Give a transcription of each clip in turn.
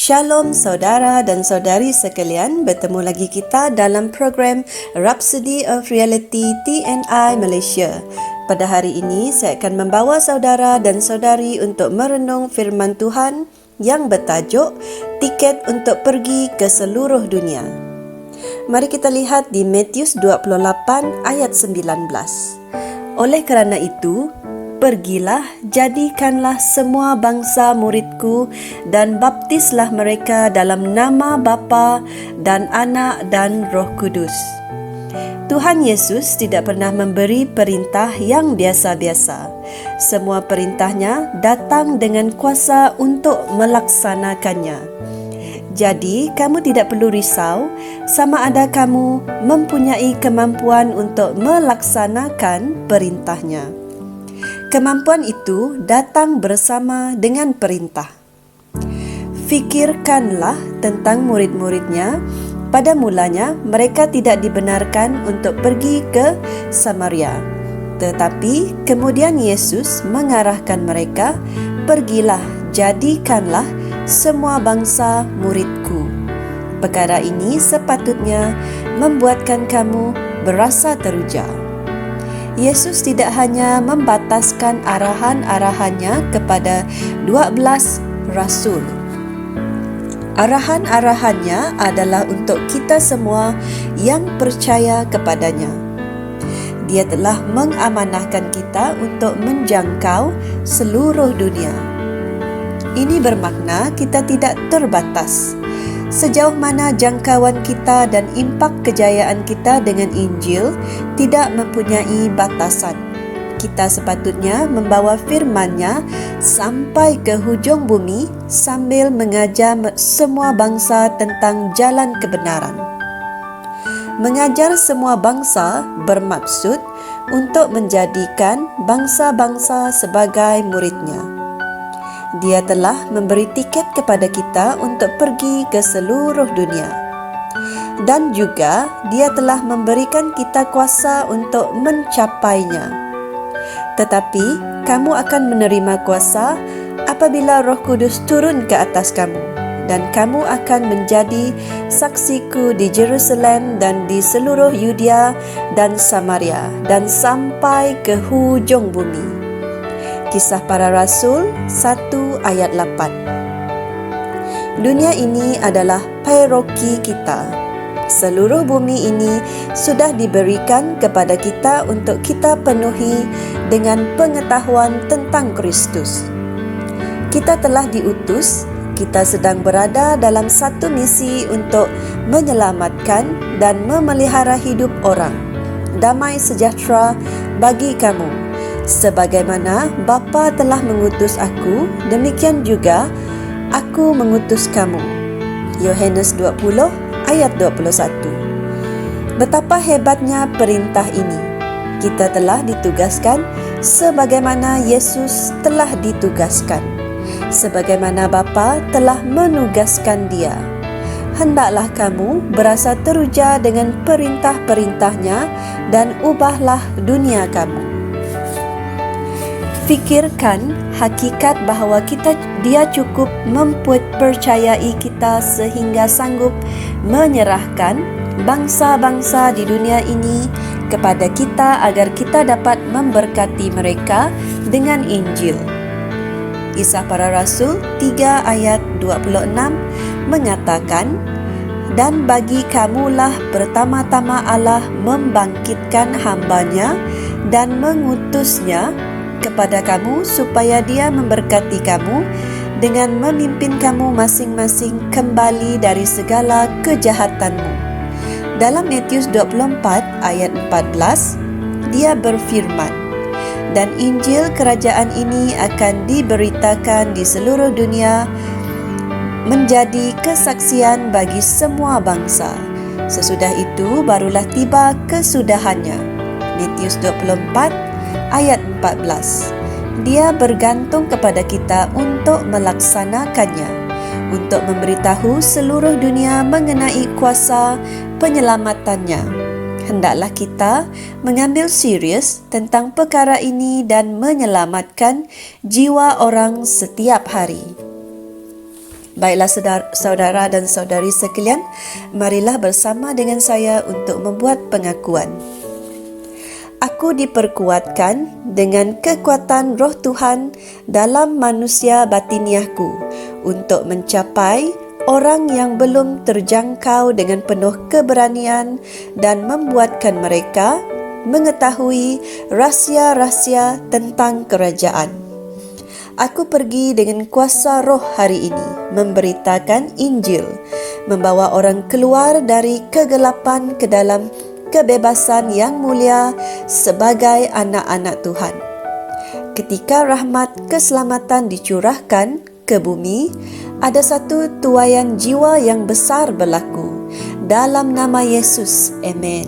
Shalom saudara dan saudari sekalian, bertemu lagi kita dalam program Rhapsody of Reality TNI Malaysia. Pada hari ini saya akan membawa saudara dan saudari untuk merenung firman Tuhan yang bertajuk Tiket untuk Pergi ke Seluruh Dunia. Mari kita lihat di Matius 28 ayat 19. Oleh kerana itu, pergilah, jadikanlah semua bangsa muridku dan baptislah mereka dalam nama Bapa dan Anak dan Roh Kudus. Tuhan Yesus tidak pernah memberi perintah yang biasa-biasa. Semua perintahnya datang dengan kuasa untuk melaksanakannya. Jadi, kamu tidak perlu risau sama ada kamu mempunyai kemampuan untuk melaksanakan perintahnya. Kemampuan itu datang bersama dengan perintah. Fikirkanlah tentang murid-muridnya. Pada mulanya, mereka tidak dibenarkan untuk pergi ke Samaria. Tetapi kemudian Yesus mengarahkan mereka, pergilah, jadikanlah semua bangsa muridku. Perkara ini sepatutnya membuatkan kamu berasa teruja. Yesus tidak hanya membataskan arahan-arahannya kepada 12 rasul. Arahan-arahannya adalah untuk kita semua yang percaya kepadanya. Dia telah mengamanahkan kita untuk menjangkau seluruh dunia. Ini bermakna kita tidak terbatas. Sejauh mana jangkauan kita dan impak kejayaan kita dengan Injil tidak mempunyai batasan. Kita sepatutnya membawa firman-Nya sampai ke hujung bumi sambil mengajar semua bangsa tentang jalan kebenaran. Mengajar semua bangsa bermaksud untuk menjadikan bangsa-bangsa sebagai murid-Nya. Dia telah memberi tiket kepada kita untuk pergi ke seluruh dunia. Dan juga Dia telah memberikan kita kuasa untuk mencapainya. Tetapi kamu akan menerima kuasa apabila Roh Kudus turun ke atas kamu, dan kamu akan menjadi saksiku di Jerusalem dan di seluruh Yudea dan Samaria dan sampai ke hujung bumi. Kisah Para Rasul 1 ayat 8. Dunia ini adalah paroki kita. Seluruh bumi ini sudah diberikan kepada kita untuk kita penuhi dengan pengetahuan tentang Kristus. Kita telah diutus, kita sedang berada dalam satu misi untuk menyelamatkan dan memelihara hidup orang. Damai sejahtera bagi kamu. Sebagaimana Bapa telah mengutus aku, demikian juga aku mengutus kamu. Yohanes 20 ayat 21. Betapa hebatnya perintah ini. Kita telah ditugaskan sebagaimana Yesus telah ditugaskan. Sebagaimana Bapa telah menugaskan Dia. Hendaklah kamu berasa teruja dengan perintah-perintahnya dan ubahlah dunia kamu. Fikirkan hakikat bahawa Dia cukup mempercayai kita sehingga sanggup menyerahkan bangsa-bangsa di dunia ini kepada kita agar kita dapat memberkati mereka dengan Injil. Kisah Para Rasul 3 ayat 26 mengatakan, dan bagi kamulah pertama-tama Allah membangkitkan hamba-Nya dan mengutusnya kepada kamu supaya Dia memberkati kamu dengan memimpin kamu masing-masing kembali dari segala kejahatanmu. Dalam Matius 24 ayat 14, Dia berfirman, dan Injil kerajaan ini akan diberitakan di seluruh dunia menjadi kesaksian bagi semua bangsa. Sesudah itu barulah tiba kesudahannya. Matius 24 ayat 14. Dia bergantung kepada kita untuk melaksanakannya, untuk memberitahu seluruh dunia mengenai kuasa penyelamatannya. Hendaklah kita mengambil serius tentang perkara ini dan menyelamatkan jiwa orang setiap hari. Baiklah saudara dan saudari sekalian, marilah bersama dengan saya untuk membuat pengakuan. Aku diperkuatkan dengan kekuatan Roh Tuhan dalam manusia batiniahku untuk mencapai orang yang belum terjangkau dengan penuh keberanian dan membuatkan mereka mengetahui rahsia-rahsia tentang kerajaan. Aku pergi dengan kuasa Roh hari ini, memberitakan Injil, membawa orang keluar dari kegelapan ke dalam kebebasan yang mulia sebagai anak-anak Tuhan. Ketika rahmat keselamatan dicurahkan ke bumi, ada satu tuaian jiwa yang besar berlaku. Dalam nama Yesus, amen.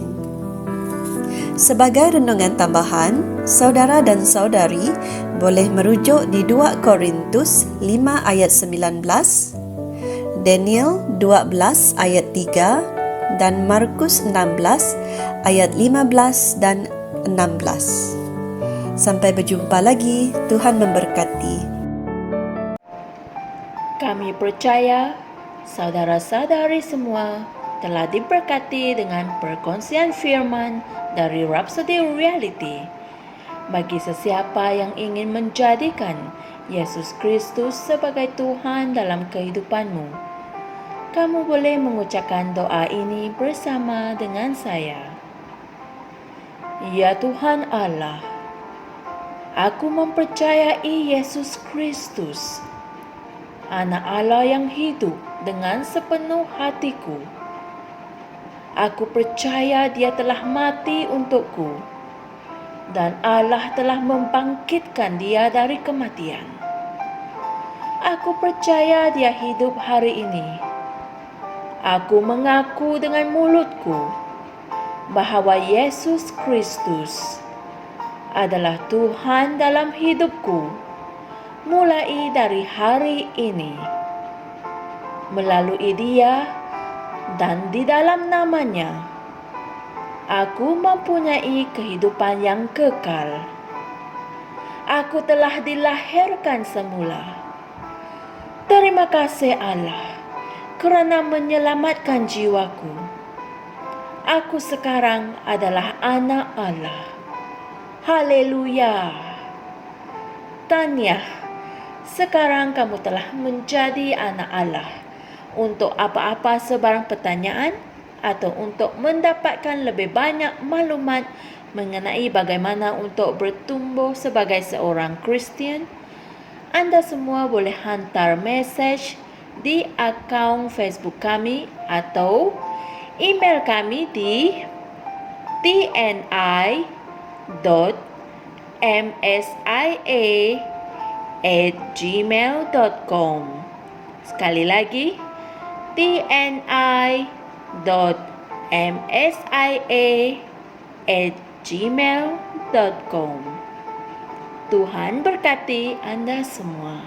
Sebagai renungan tambahan, saudara dan saudari boleh merujuk di 2 Korintus 5 ayat 19, Daniel 12 ayat 3 dan Markus 16 ayat 15 dan 16. Sampai berjumpa lagi, Tuhan memberkati. Kami percaya saudara-saudari semua telah diberkati dengan perkongsian firman dari Rhapsody Reality. Bagi sesiapa yang ingin menjadikan Yesus Kristus sebagai Tuhan dalam kehidupanmu, kamu boleh mengucapkan doa ini bersama dengan saya. Ya Tuhan Allah, aku mempercayai Yesus Kristus, Anak Allah yang hidup dengan sepenuh hatiku. Aku percaya Dia telah mati untukku dan Allah telah membangkitkan Dia dari kematian. Aku percaya Dia hidup hari ini. Aku mengaku dengan mulutku bahwa Yesus Kristus adalah Tuhan dalam hidupku mulai dari hari ini. Melalui Dia dan di dalam nama-Nya, aku mempunyai kehidupan yang kekal. Aku telah dilahirkan semula. Terima kasih Allah kerana menyelamatkan jiwaku. Aku sekarang adalah anak Allah. Haleluya. Tahniah, sekarang kamu telah menjadi anak Allah. Untuk apa-apa sebarang pertanyaan atau untuk mendapatkan lebih banyak maklumat mengenai bagaimana untuk bertumbuh sebagai seorang Kristian, anda semua boleh hantar mesej di akaun Facebook kami atau email kami di tni.msia@gmail.com. Sekali lagi, tni.msia@gmail.com. Tuhan berkati Anda semua.